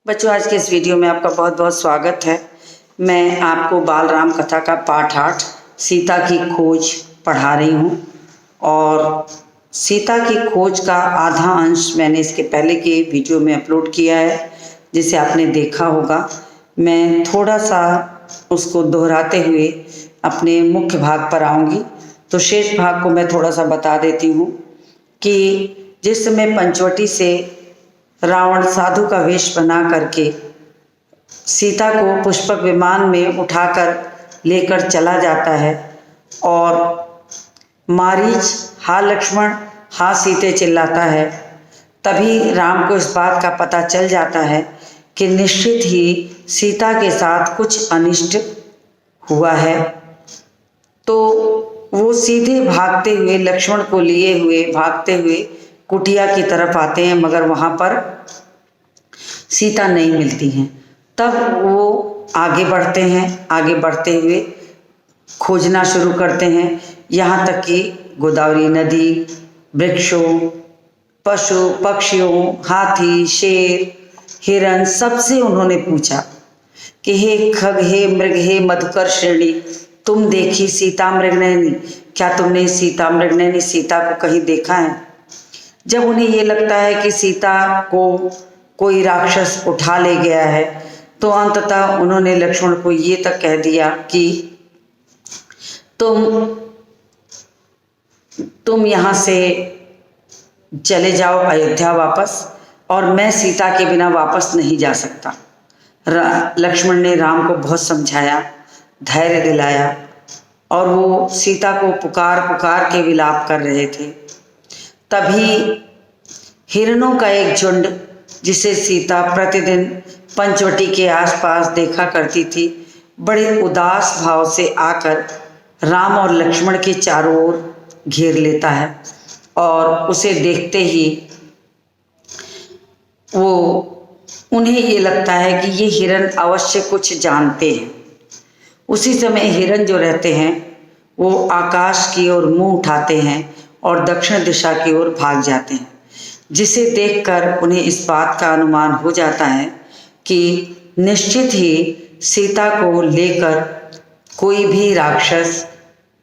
बच्चों, आज के इस वीडियो में आपका बहुत बहुत स्वागत है। मैं आपको बाल राम कथा का पाठ 8 सीता की खोज पढ़ा रही हूँ और सीता की खोज का आधा अंश मैंने इसके पहले के वीडियो में अपलोड किया है, जिसे आपने देखा होगा। मैं थोड़ा सा उसको दोहराते हुए अपने मुख्य भाग पर आऊँगी, तो शेष भाग को मैं थोड़ा सा बता देती हूँ कि जिस समय पंचवटी से रावण साधु का वेश बना करके सीता को पुष्पक विमान में उठाकर लेकर चला जाता है और मारीच हा लक्ष्मण हा सीते चिल्लाता है, तभी राम को इस बात का पता चल जाता है कि निश्चित ही सीता के साथ कुछ अनिष्ट हुआ है। तो वो सीधे भागते हुए लक्ष्मण को लिए हुए भागते हुए कुटिया की तरफ आते हैं, मगर वहाँ पर सीता नहीं मिलती हैं। तब वो आगे बढ़ते हैं, आगे बढ़ते हुए खोजना शुरू करते हैं, यहाँ तक कि गोदावरी नदी, वृक्षों, पशु पक्षियों, हाथी, शेर, हिरण, सबसे उन्होंने पूछा कि हे खग, हे मृग, हे मधुकर श्रेणी, तुम देखी सीता मृगनयनी, क्या तुमने सीता मृगनयनी सीता को कहीं देखा है? जब उन्हें ये लगता है कि सीता को कोई राक्षस उठा ले गया है, तो अंततः उन्होंने लक्ष्मण को ये तक कह दिया कि तुम यहाँ से चले जाओ अयोध्या वापस, और मैं सीता के बिना वापस नहीं जा सकता। लक्ष्मण ने राम को बहुत समझाया, धैर्य दिलाया, और वो सीता को पुकार पुकार के विलाप कर रहे थे। तभी हिरणों का एक झुंड, जिसे सीता प्रतिदिन पंचवटी के आसपास देखा करती थी, बड़े उदास भाव से आकर राम और लक्ष्मण के चारों ओर घेर लेता है और उसे देखते ही उन्हें ये लगता है कि ये हिरण अवश्य कुछ जानते हैं। उसी समय हिरण जो रहते हैं वो आकाश की ओर मुंह उठाते हैं और दक्षिण दिशा की ओर भाग जाते हैं, जिसे देखकर उन्हें इस बात का अनुमान हो जाता है कि निश्चित ही सीता को लेकर कोई भी राक्षस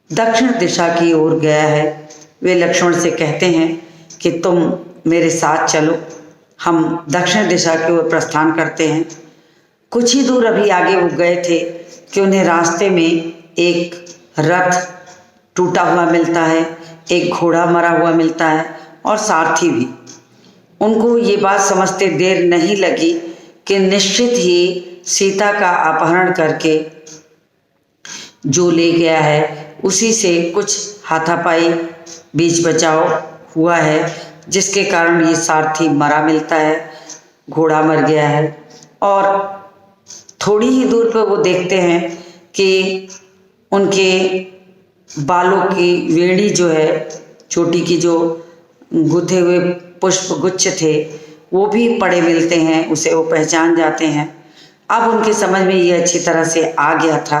दक्षिण दिशा की ओर गया है। वे लक्ष्मण से कहते हैं कि तुम मेरे साथ चलो, हम दक्षिण दिशा की ओर प्रस्थान करते हैं। कुछ ही दूर अभी आगे वो गए थे कि उन्हें रास्ते में एक रथ टूटा हुआ मिलता है, एक घोड़ा मरा हुआ मिलता है और सारथी भी। उनको ये बात समझते देर नहीं लगी कि निश्चित ही सीता का अपहरण करके जो ले गया है उसी से कुछ हाथापाई बीच बचाव हुआ है, जिसके कारण ये सारथी मरा मिलता है, घोड़ा मर गया है। और थोड़ी ही दूर पर वो देखते हैं कि उनके बालों की वेणी जो है, चोटी की जो गुथे हुए पुष्प गुच्छ थे, वो भी पड़े मिलते हैं। उसे वो पहचान जाते हैं। अब उनके समझ में ये अच्छी तरह से आ गया था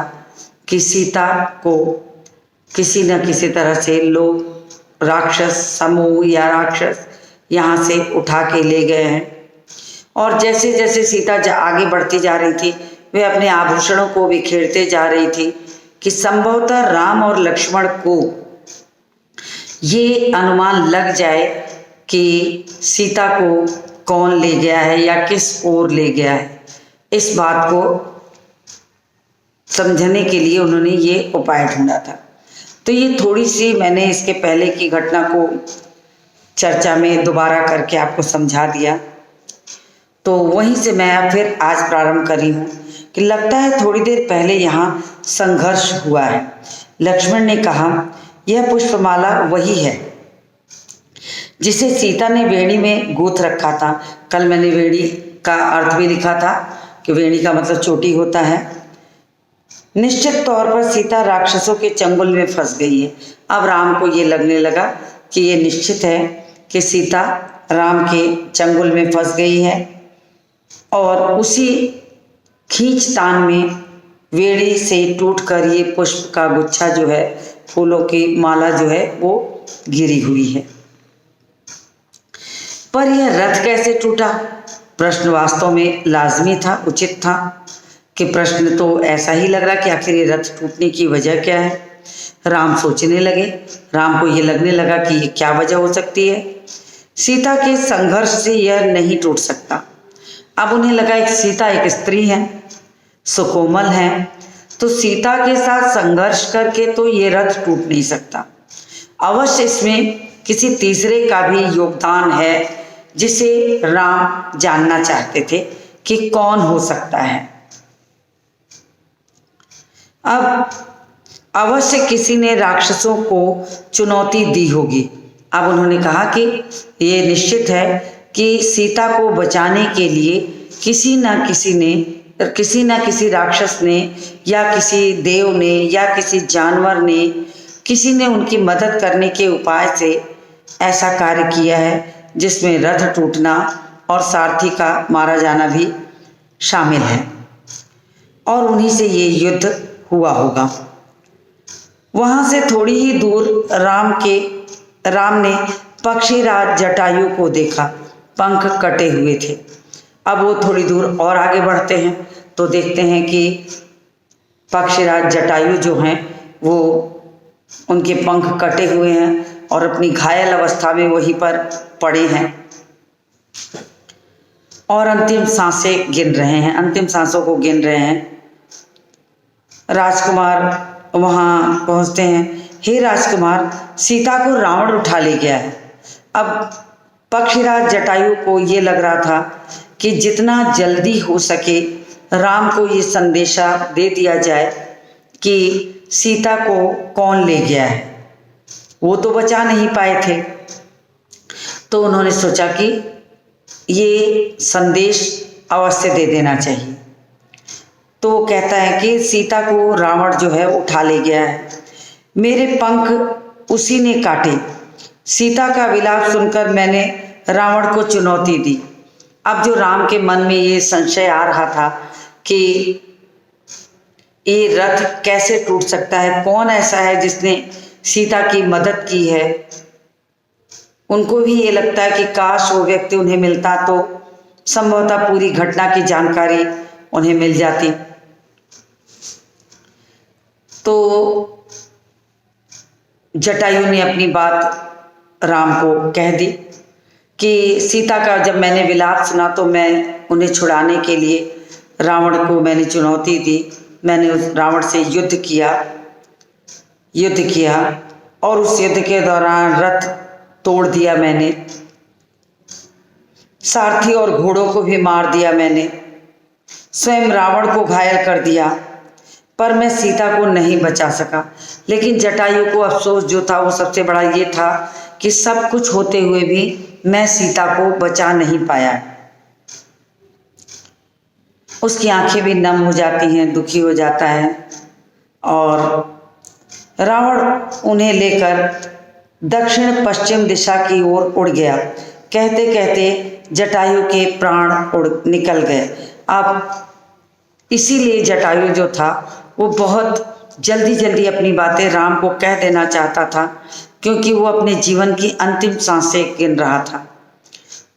कि सीता को किसी न किसी तरह से लोग राक्षस समूह या राक्षस यहाँ से उठा के ले गए हैं। और जैसे जैसे सीता आगे बढ़ती जा रही थी, वे अपने आभूषणों को बिखेरते जा रही थी कि संभवतः राम और लक्ष्मण को ये अनुमान लग जाए कि सीता को कौन ले गया है या किस ओर ले गया है। इस बात को समझने के लिए उन्होंने ये उपाय ढूंढा था। तो ये थोड़ी सी मैंने इसके पहले की घटना को चर्चा में दोबारा करके आपको समझा दिया। तो वहीं से मैं फिर आज प्रारंभ करी हूँ कि लगता है थोड़ी देर पहले यहाँ संघर्ष हुआ है। लक्ष्मण ने कहा, यह पुष्पमाला वही है जिसे सीता ने वेणी में गूंथ रखा था। कल मैंने वेणी का अर्थ भी लिखा था कि वेणी का मतलब चोटी होता है। निश्चित तौर पर सीता राक्षसों के चंगुल में फंस गई है। अब राम को ये लगने लगा कि ये निश्चित है कि सीता राम के चंगुल में फंस गई है, और उसी खींचतान में वेणी से टूटकर ये पुष्प का गुच्छा जो है, फूलों की माला जो है, वो गिरी हुई है। पर यह रथ कैसे टूटा, प्रश्न वास्तव में लाजमी था, उचित था कि प्रश्न तो ऐसा ही लग रहा कि आखिर ये रथ टूटने की वजह क्या है। राम सोचने लगे, राम को ये लगने लगा कि ये क्या वजह हो सकती है। सीता के संघर्ष से यह नहीं टूट सकता। अब उन्हें लगा एक सीता एक स्त्री है, सुकोमल है, तो सीता के साथ संघर्ष करके तो ये रथ टूट नहीं सकता। अवश्य इसमें किसी तीसरे का भी योगदान है, जिसे राम जानना चाहते थे कि कौन हो सकता है। अब अवश्य किसी ने राक्षसों को चुनौती दी होगी। अब उन्होंने कहा कि ये निश्चित है कि सीता को बचाने के लिए किसी न किसी राक्षस ने या किसी देव ने या किसी जानवर ने, किसी ने उनकी मदद करने के उपाय से ऐसा कार्य किया है जिसमें रथ टूटना और सारथी का मारा जाना भी शामिल है, और उन्हीं से ये युद्ध हुआ होगा। वहाँ से थोड़ी ही दूर राम ने पक्षीराज जटायु को देखा, पंख कटे हुए थे। अब वो थोड़ी दूर और आगे बढ़ते हैं तो देखते हैं कि पक्षीराज जटायु जो हैं वो उनके पंख कटे हुए हैं और अपनी घायल अवस्था में वहीं पर पड़े हैं और अंतिम सांसें गिन रहे हैं, अंतिम सांसों को गिन रहे हैं। राजकुमार वहाँ पहुँचते हैं। हे राजकुमार, सीता को रावण उठा ले गया है। अब पक्षीराज जटायु को ये लग रहा था कि जितना जल्दी हो सके राम को ये संदेशा दे दिया जाए कि सीता को कौन ले गया है। वो तो बचा नहीं पाए थे, तो उन्होंने सोचा कि ये संदेश अवश्य दे देना चाहिए। तो वो कहता है कि सीता को रावण जो है उठा ले गया है, मेरे पंख उसी ने काटे। सीता का विलाप सुनकर मैंने रावण को चुनौती दी। अब जो राम के मन में ये संशय आ रहा था कि ये रथ कैसे टूट सकता है, कौन ऐसा है जिसने सीता की मदद की है। उनको भी ये लगता है कि काश वो व्यक्ति उन्हें मिलता तो संभवतः पूरी घटना की जानकारी उन्हें मिल जाती। तो जटायु ने अपनी बात राम को कह दी कि सीता का जब मैंने विलाप सुना तो मैं उन्हें छुड़ाने के लिए रावण को मैंने चुनौती दी। मैंने उस रावण से युद्ध किया और उस युद्ध के दौरान रथ तोड़ दिया मैंने, सारथी और घोड़ों को भी मार दिया मैंने, स्वयं रावण को घायल कर दिया, पर मैं सीता को नहीं बचा सका। लेकिन जटायु को अफसोस जो था वो सबसे बड़ा ये था कि सब कुछ होते हुए भी मैं सीता को बचा नहीं पाया। उसकी आंखें भी नम हो जाती हैं, दुखी हो जाता है और रावण उन्हें लेकर दक्षिण पश्चिम दिशा की ओर उड़ गया। कहते कहते जटायु के प्राण निकल गए। अब इसीलिए जटायु जो था वो बहुत जल्दी जल्दी अपनी बातें राम को कह देना चाहता था, क्योंकि वो अपने जीवन की अंतिम सांसें गिन रहा था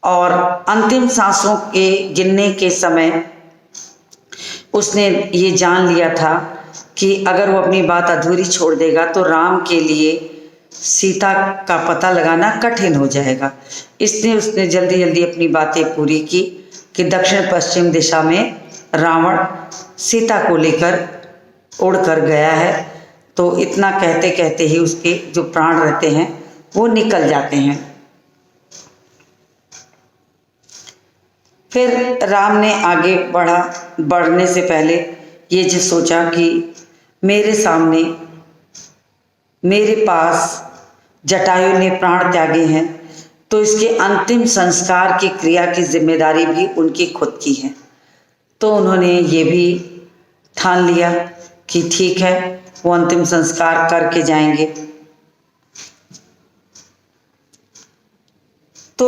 और अंतिम सांसों के गिनने के समय उसने ये जान लिया था कि अगर वो अपनी बात अधूरी छोड़ देगा तो राम के लिए सीता का पता लगाना कठिन हो जाएगा। इसलिए उसने जल्दी जल्दी अपनी बातें पूरी की कि दक्षिण पश्चिम दिशा में रावण सीता को लेकर उड़कर गया है। तो इतना कहते कहते ही उसके जो प्राण रहते हैं वो निकल जाते हैं। फिर राम ने आगे बढ़ने से पहले ये जो सोचा कि मेरे सामने मेरे पास जटायु ने प्राण त्यागे हैं, तो इसके अंतिम संस्कार की क्रिया की जिम्मेदारी भी उनकी खुद की है। तो उन्होंने ये भी ठान लिया कि ठीक है, वो अंतिम संस्कार करके जाएंगे। तो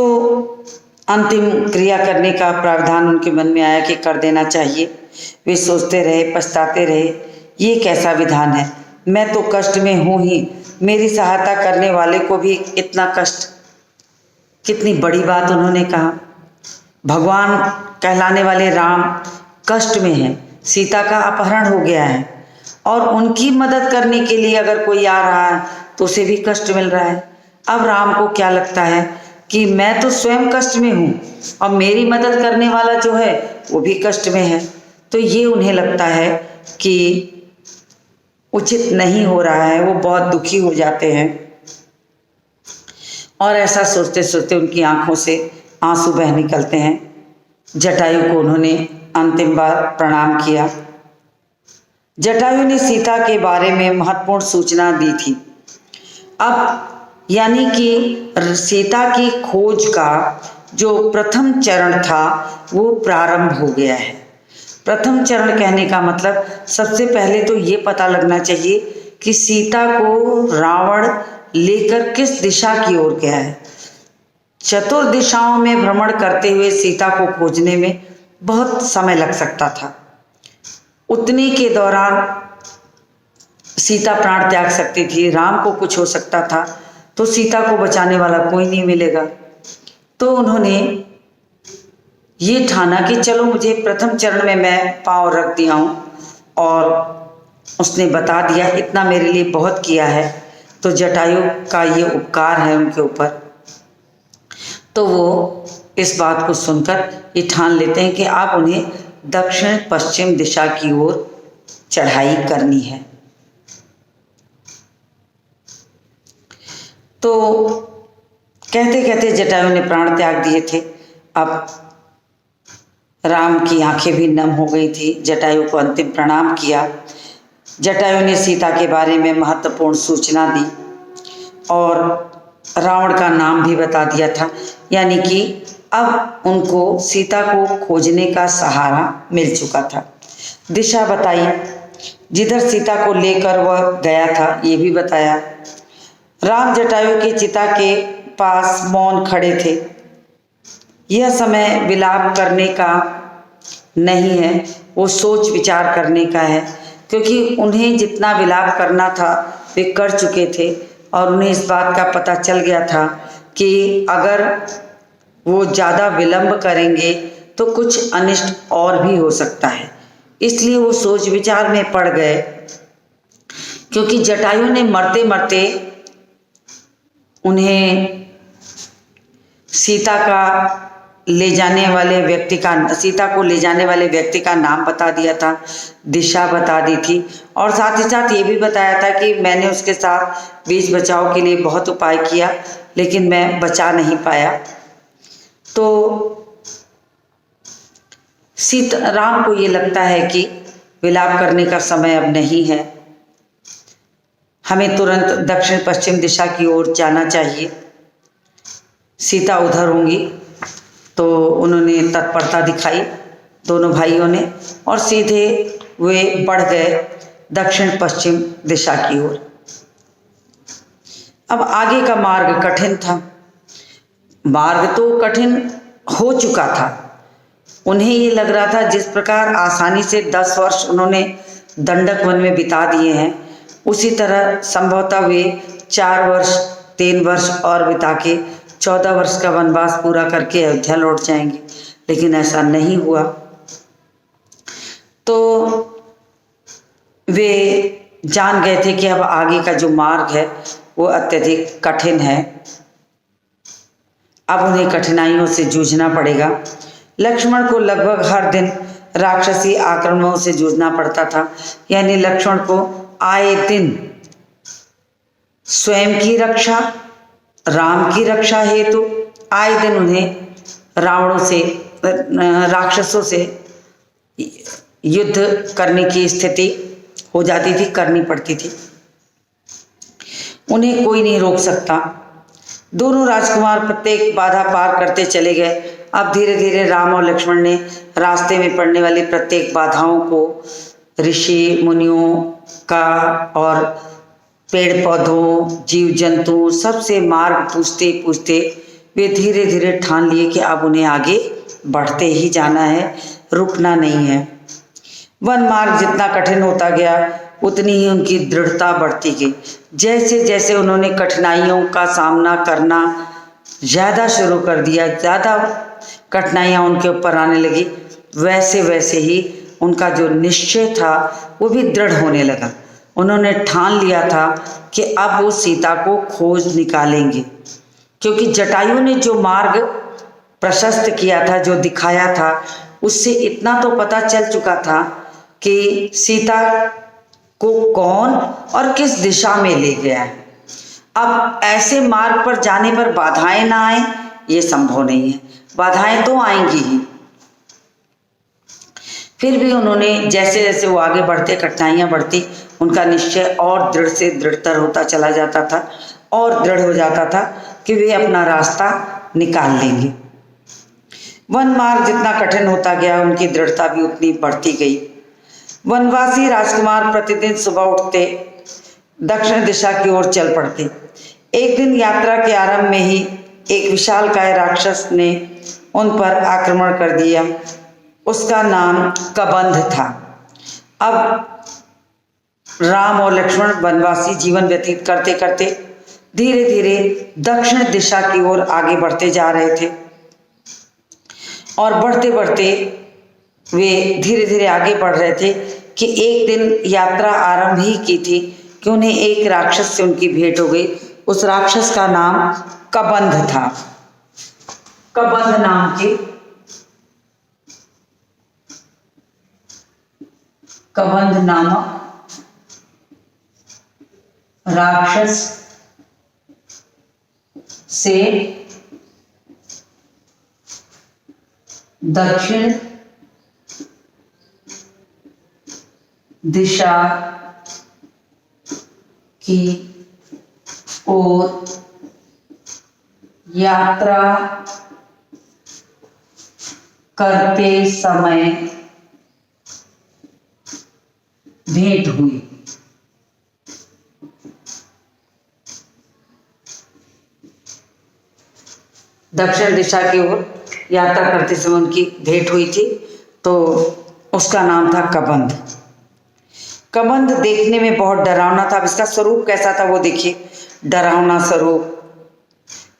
अंतिम क्रिया करने का प्रावधान उनके मन में आया कि कर देना चाहिए। वे सोचते रहे, पछताते रहे, ये कैसा विधान है, मैं तो कष्ट में हूँ ही, मेरी सहायता करने वाले को भी इतना कष्ट। कितनी बड़ी बात उन्होंने कहा। भगवान कहलाने वाले राम कष्ट में हैं, सीता का अपहरण हो गया है और उनकी मदद करने के लिए अगर कोई आ रहा है तो उसे भी कष्ट मिल रहा है। अब राम को क्या लगता है कि मैं तो स्वयं कष्ट में हूँ और मेरी मदद करने वाला जो है वो भी कष्ट में है, तो ये उन्हें लगता है कि उचित नहीं हो रहा है। वो बहुत दुखी हो जाते हैं और ऐसा सोचते सोचते उनकी आंखों से आंसू बह निकलते हैं। जटायु को उन्होंने अंतिम बार प्रणाम किया। जटायु ने सीता के बारे में महत्वपूर्ण सूचना दी थी। अब यानी कि सीता की खोज का जो प्रथम चरण था वो प्रारंभ हो गया है। प्रथम चरण कहने का मतलब सबसे पहले तो ये पता लगना चाहिए कि सीता को रावण लेकर किस दिशा की ओर गया है। चतुर दिशाओं में भ्रमण करते हुए सीता को खोजने में बहुत समय लग सकता था। उतने के दौरान सीता प्राण त्याग सकती थी, राम को कुछ हो सकता था, तो सीता को बचाने वाला कोई नहीं मिलेगा। तो उन्होंने ये ठाना कि चलो मुझे प्रथम चरण में मैं पांव रख दिया हूँ और उसने बता दिया, इतना मेरे लिए बहुत किया है, तो जटायु का ये उपकार है उनके ऊपर। तो वो इस बात को सुनकर ये ठान लेते हैं कि आप उन्हें दक्षिण पश्चिम दिशा की ओर चढ़ाई करनी है। तो कहते कहते जटायु ने प्राण त्याग दिए थे। अब राम की आंखें भी नम हो गई थी। जटायु को अंतिम प्रणाम किया। जटायु ने सीता के बारे में महत्वपूर्ण सूचना दी और रावण का नाम भी बता दिया था, यानी कि अब उनको सीता को खोजने का सहारा मिल चुका था। दिशा बताई, जिधर सीता को लेकर वह गया था ये भी बताया। राम जटायु की चिता के पास मौन खड़े थे। यह समय विलाप करने का नहीं है, वो सोच विचार करने का है, क्योंकि उन्हें जितना विलाप करना था वे कर चुके थे और उन्हें इस बात का पता चल गया था कि अगर वो ज़्यादा विलंब करेंगे तो कुछ अनिष्ट और भी हो सकता है। इसलिए वो सोच विचार में पड़ गए, क्योंकि जटायु ने मरते मरते उन्हें सीता को ले जाने वाले व्यक्ति का नाम बता दिया था, दिशा बता दी थी और साथ ही साथ ये भी बताया था कि मैंने उसके साथ बीच बचाव के लिए बहुत उपाय किया लेकिन मैं बचा नहीं पाया। तो राम को ये लगता है कि विलाप करने का समय अब नहीं है, हमें तुरंत दक्षिण पश्चिम दिशा की ओर जाना चाहिए। सीता उधर होंगी, तो उन्होंने तत्परता दिखाई दोनों भाइयों ने और सीधे वे बढ़ गए दक्षिण पश्चिम दिशा की ओर। अब आगे का मार्ग कठिन था। मार्ग तो कठिन हो चुका था। उन्हें ये लग रहा था जिस प्रकार आसानी से 10 वर्ष उन्होंने दंडक वन में बिता दिए हैं, उसी तरह संभवतः वे 4 वर्ष 3 वर्ष और बिता के 14 वर्ष का वनवास पूरा करके अयोध्या लौट जाएंगे, लेकिन ऐसा नहीं हुआ। तो वे जान गए थे कि अब आगे का जो मार्ग है वो अत्यधिक कठिन है, अब उन्हें कठिनाइयों से जूझना पड़ेगा। लक्ष्मण को लगभग हर दिन राक्षसी आक्रमणों से जूझना पड़ता था, यानी लक्ष्मण को आए दिन स्वयं की रक्षा, राम की रक्षा हेतु आए दिन उन्हें राक्षसों से युद्ध करने की स्थिति हो जाती थी, करनी पड़ती थी। उन्हें कोई नहीं रोक सकता। दोनों राजकुमार प्रत्येक बाधा पार करते चले गए। अब धीरे धीरे राम और लक्ष्मण ने रास्ते में पड़ने वाली प्रत्येक बाधाओं को ऋषि मुनियों का और पेड़ पौधों जीव जंतु सबसे मार्ग पूछते पूछते वे धीरे धीरे ठान लिए कि अब उन्हें आगे बढ़ते ही जाना है, रुकना नहीं है। वन मार्ग जितना कठिन होता गया उतनी ही उनकी दृढ़ता बढ़ती गई। जैसे जैसे उन्होंने कठिनाइयों का सामना करना ज़्यादा शुरू कर दिया, ज़्यादा कठिनाइयाँ उनके ऊपर आने लगी, वैसे वैसे ही उनका जो निश्चय था वो भी दृढ़ होने लगा। उन्होंने ठान लिया था कि अब वो सीता को खोज निकालेंगे, क्योंकि जटायु ने जो मार्ग प्रशस्त किया था, जो दिखाया था, उससे इतना तो पता चल चुका था कि सीता को कौन और किस दिशा में ले गया है। अब ऐसे मार्ग पर जाने पर बाधाएं ना आए, ये संभव नहीं है। बाधाएं तो आएंगी ही। फिर भी उन्होंने जैसे जैसे वो आगे बढ़ते, कठिनाइयाँ बढ़ती, उनका निश्चय और दृढ़ से दृढ़तर होता चला जाता था और दृढ़ हो जाता था कि वे अपना रास्ता निकाल लेंगे। वन मार्ग जितना कठिन होता गया, उनकी दृढ़ता भी उतनी बढ़ती गई। वनवासी राजकुमार प्रतिदिन सुबह उठते, दक्षिण दिशा की ओर चल पड़ते। एक दिन यात्रा के आरंभ में ही एक विशालकाय राक्षस ने उन पर आक्रमण कर दिया। उसका नाम कबंध था। अब राम और लक्ष्मण वनवासी जीवन व्यतीत करते करते धीरे धीरे दक्षिण दिशा की ओर आगे बढ़ते जा रहे थे, और बढ़ते बढ़ते वे धीरे धीरे आगे बढ़ रहे थे कि एक दिन यात्रा आरंभ ही की थी कि उन्हें एक राक्षस से उनकी भेंट हो गई। उस राक्षस का नाम कबंध था। कबंध नाम के कबंध नामक राक्षस से दक्षिण दिशा की ओर यात्रा करते समय भेंट हुई। दक्षिण दिशा की ओर यात्रा करते समय उनकी भेंट हुई थी, तो उसका नाम था कबंध। कबंध देखने में बहुत डरावना था। अब इसका स्वरूप कैसा था वो देखिए। डरावना स्वरूप,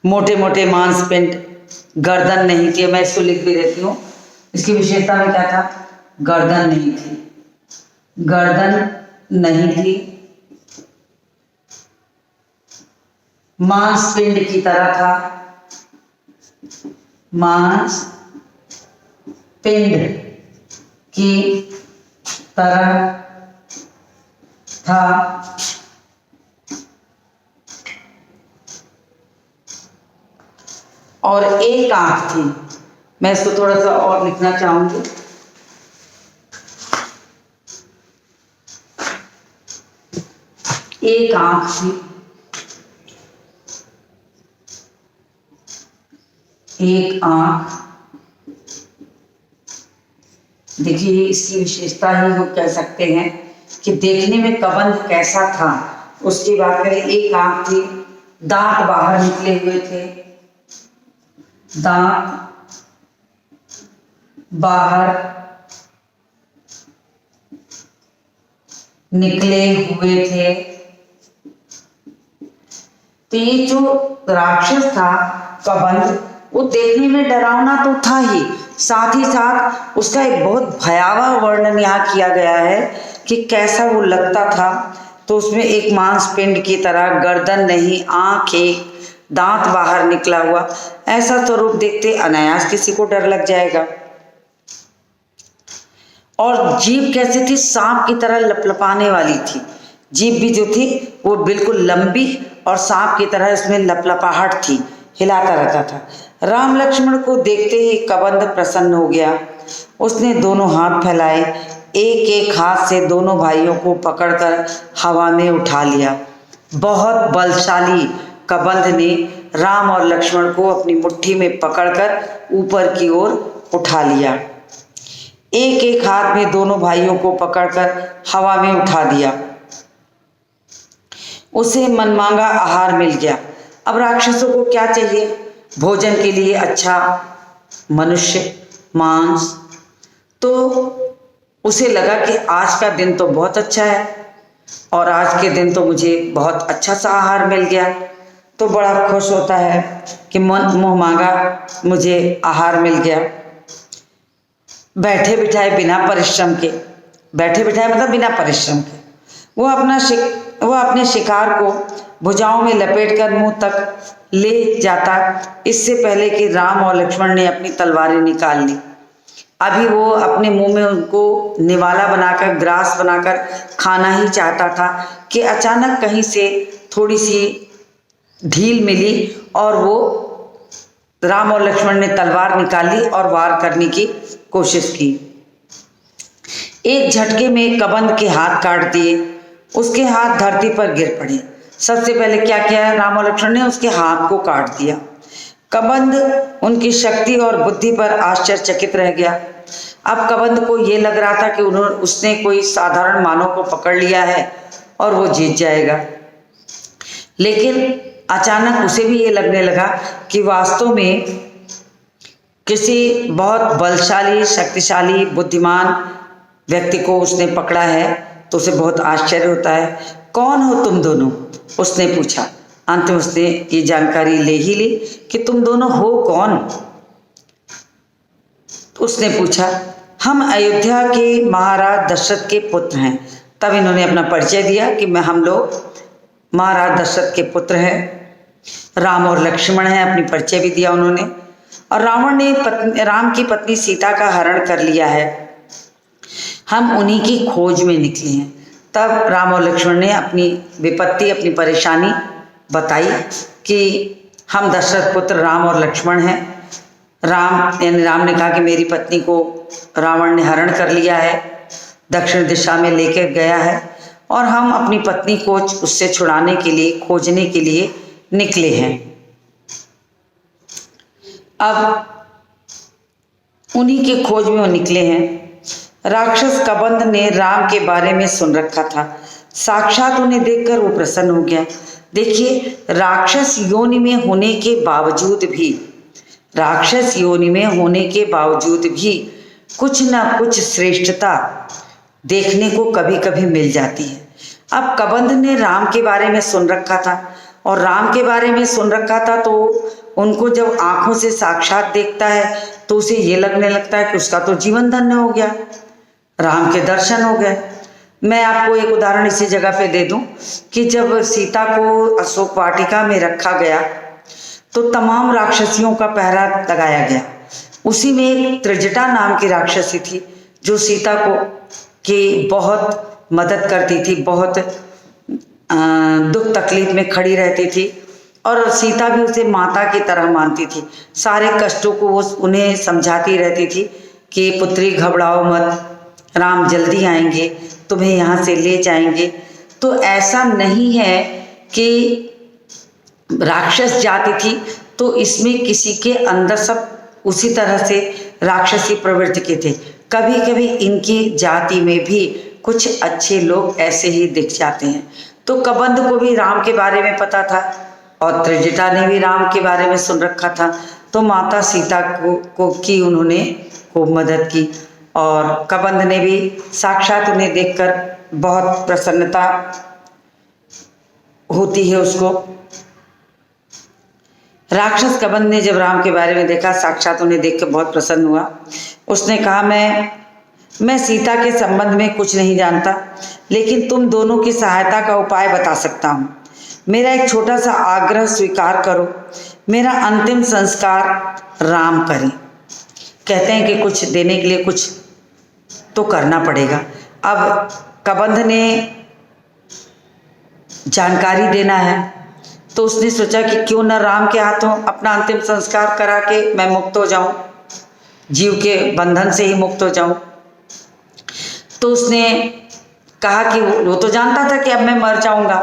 मोटे मोटे मांसपिंड, गर्दन नहीं थी। मैं इसको लिख भी देती हूँ। इसकी विशेषता में क्या था? गर्दन नहीं थी, गर्दन नहीं थी, मांसपिंड की तरह था, मांस पिंड की तरह था, और एक आंख थी। मैं इसको थोड़ा सा और लिखना चाहूंगी। एक आंख थी, एक आंख। देखिए इसकी विशेषता ही हम कह सकते हैं कि देखने में कबंध कैसा था उसकी बात करें। एक आंख थी, दांत बाहर निकले हुए थे, दांत बाहर निकले हुए थे। तो ये जो राक्षस था कबंध, वो देखने में डरावना तो था ही, साथ ही साथ उसका एक बहुत भयावह वर्णन यहाँ किया गया है कि कैसा वो लगता था। तो उसमें एक मांसपिंड की तरह, गर्दन नहीं, आंख एक, दांत बाहर निकला हुआ, ऐसा स्वरूप देखते अनायास किसी को डर लग जाएगा। और जीभ कैसी थी? सांप की तरह लपलपाने वाली थी। जीभ भी जो थी वो बिल्कुल लंबी और सांप की तरह इसमें लपलपाहट थी, हिलाता रहता था। राम लक्ष्मण को देखते ही कबंध प्रसन्न हो गया। उसने दोनों हाथ फैलाए, एक एक हाथ से दोनों भाइयों को पकड़कर हवा में उठा लिया। बहुत बलशाली कबंध ने राम और लक्ष्मण को अपनी मुट्ठी में पकड़कर ऊपर की ओर उठा लिया। एक एक हाथ में दोनों भाइयों को पकड़कर हवा में उठा दिया। उसे मनमांगा आहार मिल गया। अब राक्षसों को क्या चाहिए? भोजन के लिए अच्छा मनुष्य, मांस। तो उसे लगा कि आज का दिन तो बहुत अच्छा है और आज के दिन तो मुझे बहुत अच्छा सा आहार मिल गया। तो बड़ा खुश होता है कि मुँह मांगा मुझे आहार मिल गया। बैठे बिठाए बिना परिश्रम के, बैठे बिठाए मतलब बिना परिश्रम के, वो अपने शिकार को भुजाओं में लपेटकर मुंह तक ले जाता, इससे पहले कि राम और लक्ष्मण ने अपनी तलवारें निकाल ली। अभी वो अपने मुंह में उनको निवाला बनाकर, ग्रास बनाकर खाना ही चाहता था कि अचानक कहीं से थोड़ी सी ढील मिली और वो राम और लक्ष्मण ने तलवार निकाली और वार करने की कोशिश की। एक झटके में कबंध के हाथ काट दिए, उसके हाथ धरती पर गिर पड़े। सबसे पहले क्या किया राम और लक्ष्मण ने, उसके हाथ को काट दिया। कबंध उनकी शक्ति और बुद्धि पर आश्चर्यचकित रह गया। अब कबंध को ये लग रहा था कि उसने कोई साधारण मानव को पकड़ लिया है और वो जीत जाएगा, लेकिन अचानक उसे भी ये लगने लगा कि वास्तव में किसी बहुत बलशाली, शक्तिशाली, बुद्धिमान व्यक्ति को उसने पकड़ा है। तो उसे बहुत आश्चर्य होता है। कौन हो तुम दोनों, उसने पूछा। अंत में उसने ये जानकारी ले ही ली कि तुम दोनों हो कौन। तो उसने पूछा, हम अयोध्या के महाराज दशरथ के पुत्र हैं। तब इन्होंने अपना परिचय दिया कि हम लोग महाराज दशरथ के पुत्र हैं, राम और लक्ष्मण हैं। अपनी परिचय भी दिया उन्होंने। और रावण ने राम की पत्नी सीता का हरण कर लिया है, हम उन्हीं की खोज में निकले हैं। तब राम और लक्ष्मण ने अपनी विपत्ति, अपनी परेशानी बताई कि हम दशरथ पुत्र राम और लक्ष्मण हैं। राम ने कहा कि मेरी पत्नी को रावण ने हरण कर लिया है, दक्षिण दिशा में लेकर गया है और हम अपनी पत्नी को उससे छुड़ाने के लिए, खोजने के लिए निकले हैं। अब उन्हीं के खोज में वो निकले हैं। राक्षस कबंध ने राम के बारे में सुन रखा था, साक्षात उन्हें देखकर वो प्रसन्न हो गया। देखिए, राक्षस योनि में होने के बावजूद भी, राक्षस योनि में होने के बावजूद भी कुछ ना कुछ श्रेष्ठता देखने को कभी कभी मिल जाती है। अब कबंध ने राम के बारे में सुन रखा था और राम के बारे में सुन रखा था, तो उनको जब आंखों से साक्षात देखता है तो उसे ये लगने लगता है कि उसका तो जीवन धन्य हो गया, राम के दर्शन हो गए। मैं आपको एक उदाहरण इसी जगह पे दे दूं कि जब सीता को अशोक वाटिका में रखा गया तो तमाम राक्षसियों का पहरा लगाया गया। उसी में एक त्रिजटा नाम की राक्षसी थी जो सीता को की बहुत मदद करती थी, बहुत दुख तकलीफ में खड़ी रहती थी और सीता भी उसे माता की तरह मानती थी। सारे कष्टों को वो उन्हें समझाती रहती थी कि पुत्री घबराओ मत, राम जल्दी आएंगे, तुम्हें यहाँ से ले जाएंगे। तो ऐसा नहीं है कि राक्षस जाति थी तो इसमें किसी के अंदर सब उसी तरह से राक्षसी प्रवृत्ति के थे। कभी कभी इनकी जाति में भी कुछ अच्छे लोग ऐसे ही दिख जाते हैं। तो कबंध को भी राम के बारे में पता था और त्रिजटा ने भी राम के बारे में सुन रखा था। तो माता सीता को की उन्होंने खूब मदद की और कबंध ने भी साक्षात उन्हें देखकर बहुत प्रसन्नता होती है उसको। राक्षस कबंध ने जब राम के बारे में देखा, साक्षात उन्हें देखकर बहुत प्रसन्न हुआ। उसने कहा, मैं सीता के संबंध में कुछ नहीं जानता, लेकिन तुम दोनों की सहायता का उपाय बता सकता हूँ। मेरा एक छोटा सा आग्रह स्वीकार करो, मेरा अंतिम संस्कार राम करें। कहते हैं कि कुछ देने के लिए कुछ तो करना पड़ेगा। अब कबंध ने जानकारी देना है तो उसने सोचा कि क्यों न राम के हाथों अपना अंतिम संस्कार करा के मैं मुक्त हो जाऊं, जीव के बंधन से ही मुक्त हो जाऊं। तो उसने कहा कि वो तो जानता था कि अब मैं मर जाऊंगा।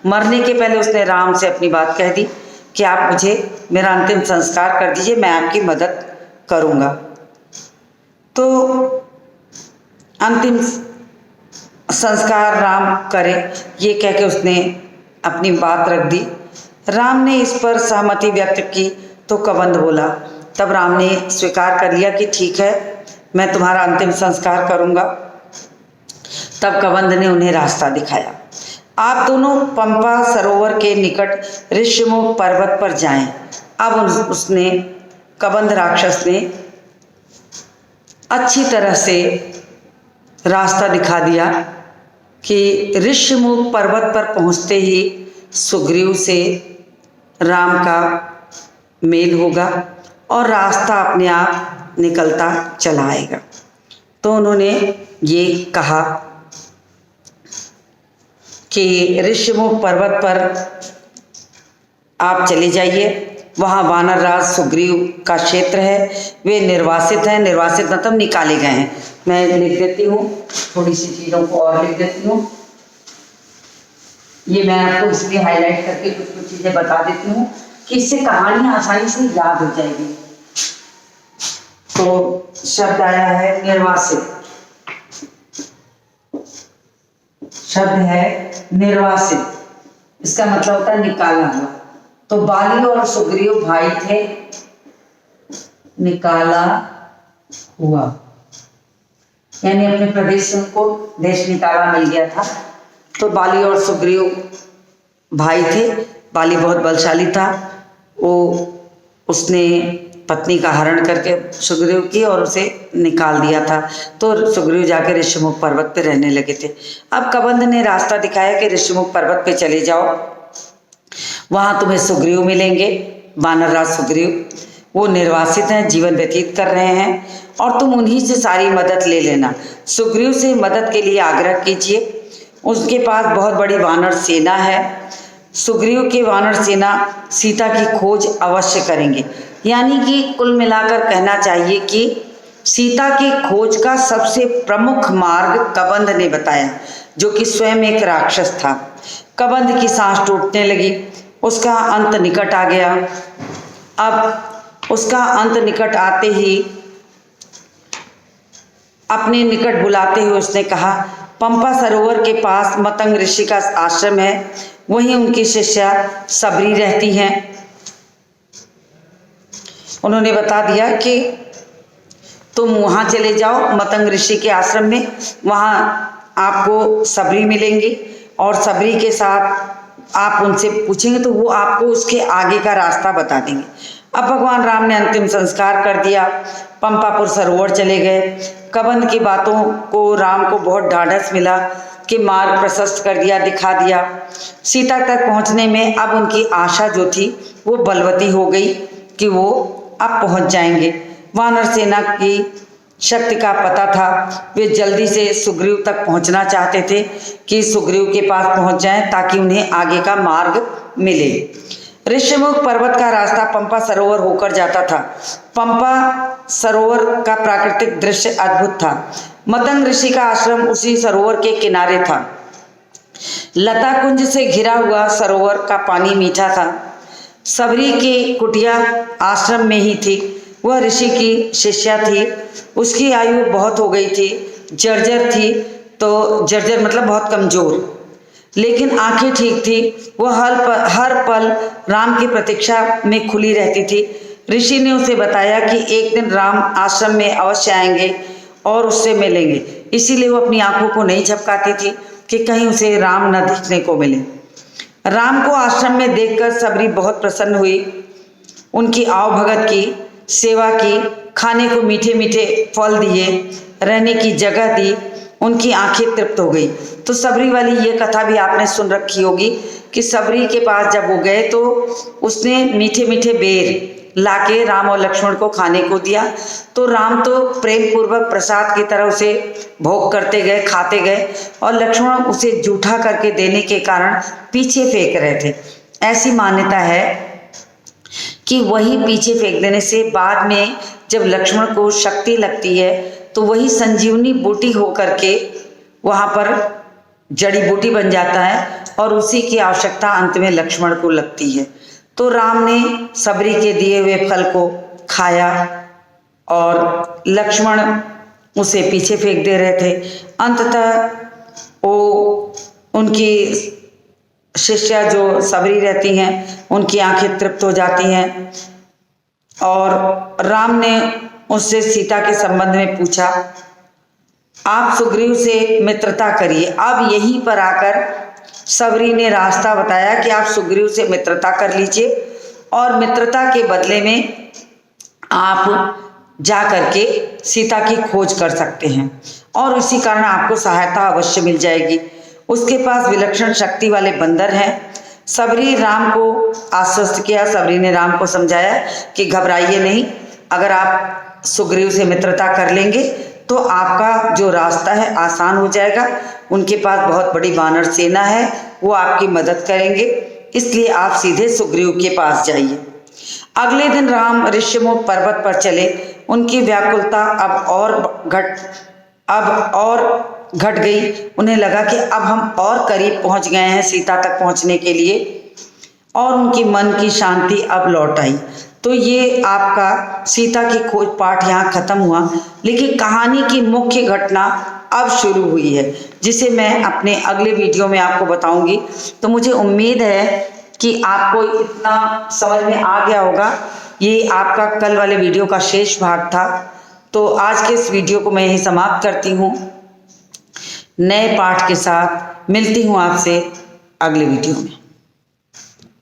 मरने के पहले उसने राम से अपनी बात कह दी कि आप मुझे मेरा अंतिम संस्कार कर दीजिए, मैं आपकी मदद करूंगा। तो अंतिम संस्कार राम करे ये कह के उसने अपनी बात रख दी। राम ने इस पर सहमति व्यक्त की तो कबंध बोला। तब राम ने स्वीकार कर लिया कि ठीक है, मैं तुम्हारा अंतिम संस्कार करूंगा। तब कबंध ने उन्हें रास्ता दिखाया। आप दोनों पंपा सरोवर के निकट ऋष्यमुख पर्वत पर जाएं अब उसने कबंध राक्षस ने अच्छी तरह से रास्ता दिखा दिया कि ऋष्यमुख पर्वत पर पहुंचते ही सुग्रीव से राम का मेल होगा और रास्ता अपने आप निकलता चला आएगा। तो उन्होंने ये कहा कि ऋष्यमुख पर्वत पर आप चले जाइए, वहाँ वानर राज सुग्रीव का क्षेत्र है, वे निर्वासित हैं। निर्वासित मतलब निकाले गए हैं। मैं लिख देती हूँ, थोड़ी सी चीज़ों को और लिख देती हूँ। ये मैं आपको इसलिए हाईलाइट करके कुछ कुछ चीज़ें बता देती हूँ कि इससे कहानी आसानी से याद हो जाएगी। तो शब्द आया है निर्वासित, शब्द है निर्वासित, इसका मतलब होता है निकाला हुआ। तो बाली और सुग्रीव भाई थे, निकाला हुआ यानी अपने प्रदेश से उनको देश निकाला मिल गया था। तो बाली और सुग्रीव भाई थे। बाली बहुत बलशाली था, उसने पत्नी का हरण करके सुग्रीव की और उसे निकाल दिया था। तो सुग्रीव जाकर ऋष्यमुख पर्वत पे रहने लगे थे। अब कबंध ने रास्ता दिखाया कि ऋष्यमुख पर्वत पे चले जाओ, वहां तुम्हें सुग्रीव मिलेंगे, वानर राज सुग्रीव। वो निर्वासित हैं, जीवन व्यतीत कर रहे हैं और तुम उन्हीं से सारी मदद ले लेना। सुग्रीव से मदद के लिए आग्रह कीजिए, उसके पास बहुत बड़ी वानर सेना है। सुग्रीव की वानर सेना सीता की खोज अवश्य करेंगे। यानी कि कुल मिलाकर कहना चाहिए कि सीता की खोज का सबसे प्रमुख मार्ग कबंध ने बताया, जो कि स्वयं एक राक्षस था। कबंध की सांस टूटने लगी, उसका अंत निकट आ गया। अब उसका अंत निकट आते ही अपने निकट बुलाते हुए उसने कहा, पंपा सरोवर के पास मतंग ऋषि का आश्रम है, वहीं उनकी शिष्या सबरी रहती हैं। उन्होंने बता दिया कि तुम वहाँ चले जाओ मतंग ऋषि के आश्रम में, वहाँ आपको सबरी मिलेंगी और सबरी के साथ आप उनसे पूछेंगे तो वो आपको उसके आगे का रास्ता बता देंगे। अब भगवान राम ने अंतिम संस्कार कर दिया, पंपापुर सरोवर चले गए। कबंध की बातों को राम को बहुत ढाढ़स मिला कि मार्ग प्रशस्त कर दिया, दिखा दिया। सीता तक पहुंचने में अब उनकी आशा जो थी वो बलवती हो गई कि वो अब पहुंच जाएंगे। वानर सेना की शक्ति का पता था, वे जल्दी से सुग्रीव तक पहुंचना चाहते थे कि सुग्रीव के पास पहुंच जाएं ताकि उन्हें आगे का मार्ग मिले। ऋष्यमुख पर्वत का रास्ता पंपा सरोवर होकर जाता था। पंपा सरोवर का प्राकृतिक दृश्य अद्भुत था। मतंग ऋषि का आश्रम उसी सरोवर के किनारे था। लता कुंज से घिरा हुआ सरोवर का पानी मीठा था। सबरी की कुटिया आश्रम में ही थी। वह ऋषि की शिष्या थी, उसकी आयु बहुत हो गई थी, जर्जर थी, तो जर्जर मतलब बहुत कमजोर, लेकिन आंखें ठीक थी। वह हर पल राम की प्रतीक्षा में खुली रहती थी। ऋषि ने उसे बताया कि एक दिन राम आश्रम में अवश्य आएंगे और उससे मिलेंगे, इसीलिए वो अपनी आंखों को नहीं झपकाती थी कि कहीं उसे राम न दिखने को मिले। राम को आश्रम में देखकर सबरी बहुत प्रसन्न हुई। उनकी आवभगत की, सेवा की, खाने को मीठे मीठे फल दिए, रहने की जगह दी, उनकी आंखें तृप्त हो गई। तो सबरी वाली ये कथा भी आपने सुन रखी होगी कि सबरी के पास जब वो गए तो उसने मीठे मीठे बेर लाके राम और लक्ष्मण को खाने को दिया। तो राम तो प्रेम पूर्वक प्रसाद की तरह उसे भोग करते गए, खाते गए, और लक्ष्मण उसे जूठा करके देने के कारण पीछे फेंक रहे थे। ऐसी मान्यता है कि वही पीछे फेंक देने से बाद में जब लक्ष्मण को शक्ति लगती है तो वही संजीवनी बूटी होकर के वहाँ पर जड़ी बूटी बन जाता है और उसी की आवश्यकता अंत में लक्ष्मण को लगती है। तो राम ने सबरी के दिए हुए फल को खाया और लक्ष्मण उसे पीछे फेंक दे रहे थे। अंततः वो उनकी शिष्या जो सबरी रहती हैं उनकी आंखें तृप्त हो जाती हैं और राम ने उससे सीता के संबंध में पूछा। आप सुग्रीव से मित्रता करिए। अब यहीं पर आकर सबरी ने रास्ता बताया कि आप सुग्रीव से मित्रता कर लीजिए और मित्रता के बदले में आप जा करके सीता की खोज कर सकते हैं और इसी कारण आपको सहायता अवश्य मिल जाएगी। उसके पास विलक्षण शक्ति वाले बंदर हैं। सबरी राम को आश्वस्त किया, सबरी ने राम को समझाया कि घबराइए नहीं, अगर आप सुग्रीव से मित्रता कर लेंगे तो आपका जो रास्ता है आसान हो जाएगा। उनके पास बहुत बड़ी वानर सेना है, वो आपकी मदद करेंगे, इसलिए आप सीधे सुग्रीव के पास जाइए। अगले दिन राम ऋष्यमुख पर्वत पर चले। उनकी व्याकुलता अब और घट गई। उन्हें लगा कि अब हम और करीब पहुंच गए हैं सीता तक पहुंचने के लिए, और उनकी मन की शांति अब लौट आई। तो ये आपका सीता की खोज पाठ यहाँ खत्म हुआ, लेकिन कहानी की मुख्य घटना अब शुरू हुई है, जिसे मैं अपने अगले वीडियो में आपको बताऊंगी। तो मुझे उम्मीद है कि आपको इतना समझ में आ गया होगा। ये आपका कल वाले वीडियो का शेष भाग था। तो आज के इस वीडियो को मैं यही समाप्त करती हूँ। नए पाठ के साथ मिलती हूँ आपसे अगले वीडियो में।